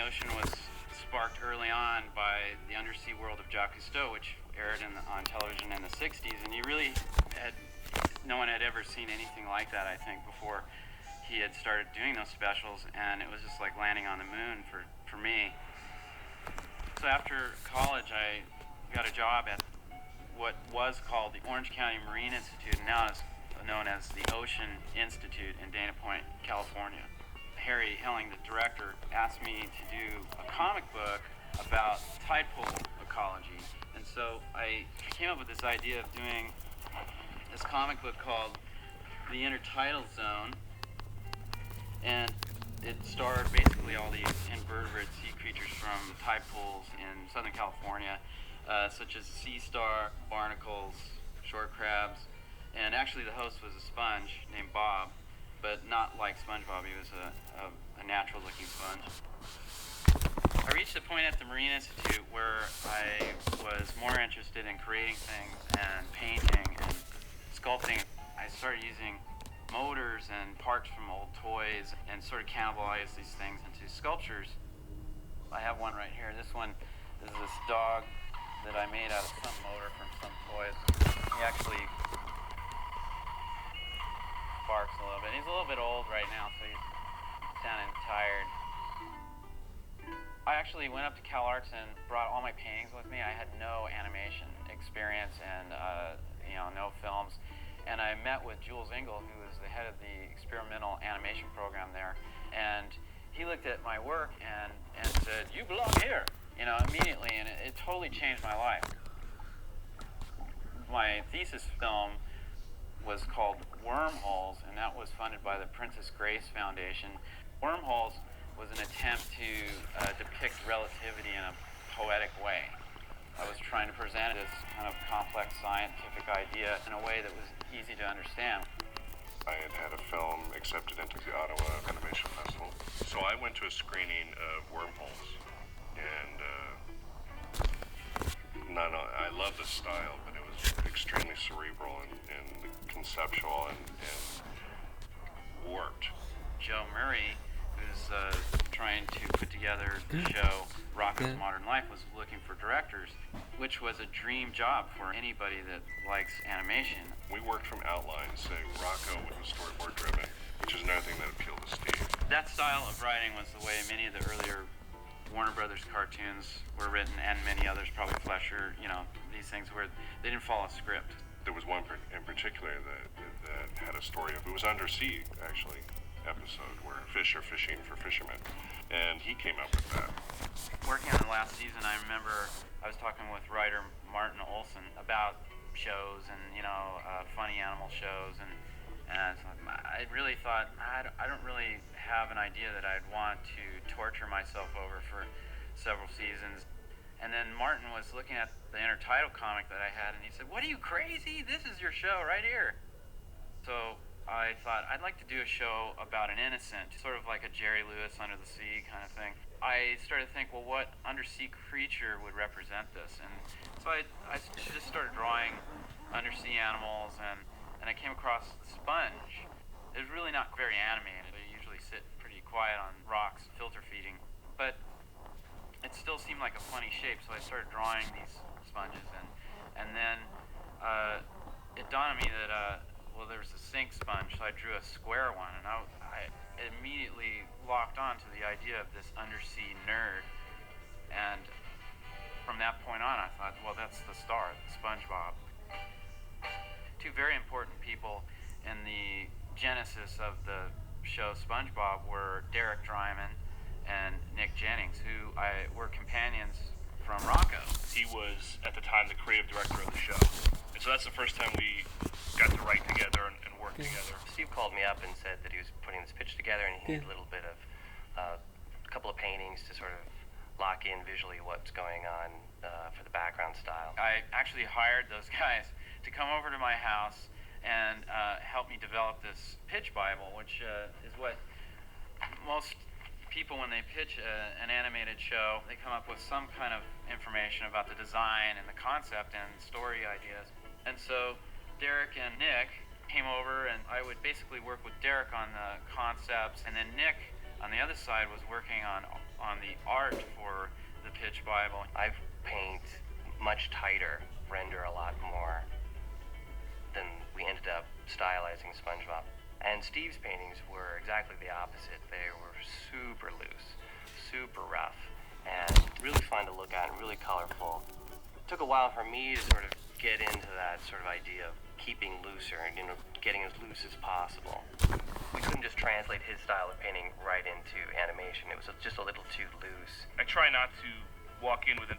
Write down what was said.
Ocean was sparked early on by the undersea world of Jacques Cousteau, which aired on television in the 60s, and no one had ever seen anything like that, I think, before he had started doing those specials, and it was just like landing on the moon for me. So after college, I got a job at what was called the Orange County Marine Institute, and now is known as the Ocean Institute in Dana Point, California. Harry Helling, the director, asked me to do a comic book about tide pool ecology. And so I came up with this idea of doing this comic book called The Intertidal Zone. And it starred basically all these invertebrate sea creatures from tide pools in Southern California, such as sea star, barnacles, short crabs. And actually the host was a sponge named Bob, but not like SpongeBob. He was a natural-looking sponge. I reached a point at the Marine Institute where I was more interested in creating things and painting and sculpting. I started using motors and parts from old toys and sort of cannibalized these things into sculptures. I have one right here. This is this dog that I made out of some motor from some toys. He actually barks a little bit. He's a little bit old right now, so he's sounding tired. I actually went up to CalArts and brought all my paintings with me. I had no animation experience and no films. And I met with Jules Engel, who is the head of the experimental animation program there. And he looked at my work and said, "You belong here," immediately. And it totally changed my life. My thesis film was called Wormholes, and that was funded by the Princess Grace Foundation. Wormholes was an attempt to depict relativity in a poetic way. I was trying to present this kind of complex scientific idea in a way that was easy to understand. I had a film accepted into the Ottawa Animation Festival, so I went to a screening of Wormholes, and I love the style, but it was extremely cerebral and conceptual and warped. Joe Murray, who's trying to put together the show Rocko's Modern Life, was looking for directors, which was a dream job for anybody that likes animation. We worked from outlines, say Rocko was storyboard driven, which is another thing that appealed to Steve. That style of writing was the way many of the earlier Warner Brothers cartoons were written, and many others, probably Fleischer, these things where they didn't follow a script. There was one in particular that had a story of, it was Undersea, actually, episode where fish are fishing for fishermen, and he came up with that. Working on the last season, I remember I was talking with writer Martin Olson about shows and funny animal shows, and I really thought I don't really have an idea that I'd want to torture myself over for several seasons. And then Martin was looking at the Intertidal comic that I had, and he said, "What, are you crazy? This is your show right here." So I thought I'd like to do a show about an innocent, sort of like a Jerry Lewis Under the Sea kind of thing. I started to think, well, what undersea creature would represent this? And so I just started drawing undersea animals, and I came across the sponge. It was really not very animated. They usually sit pretty quiet on rocks, filter feeding. But it still seemed like a funny shape, so I started drawing these sponges. And then it dawned on me that there was a sink sponge, so I drew a square one, and I immediately locked on to the idea of this undersea nerd. And from that point on, I thought, well, that's the star, SpongeBob. Two very important people in the genesis of the show SpongeBob were Derek Drymon and Nick Jennings, who were companions from Rocko. He was, at the time, the creative director of the show. And so that's the first time we got to write together and work together. Steve called me up and said that he was putting this pitch together, and he needed a little bit of a couple of paintings to sort of lock in visually what's going on for the background style. I actually hired those guys to come over to my house and help me develop this pitch Bible, which is what most people, when they pitch an animated show, they come up with some kind of information about the design and the concept and story ideas. And so Derek and Nick came over, and I would basically work with Derek on the concepts, and then Nick on the other side was working on the art for the Pitch Bible. I paint much tighter, render a lot more than we ended up stylizing SpongeBob. And Steve's paintings were exactly the opposite. They were super loose, super rough, and really fun to look at and really colorful. It took a while for me to sort of get into that sort of idea of keeping looser and, getting as loose as possible. We couldn't just translate his style of painting right into animation. It was just a little too loose. I try not to walk in with an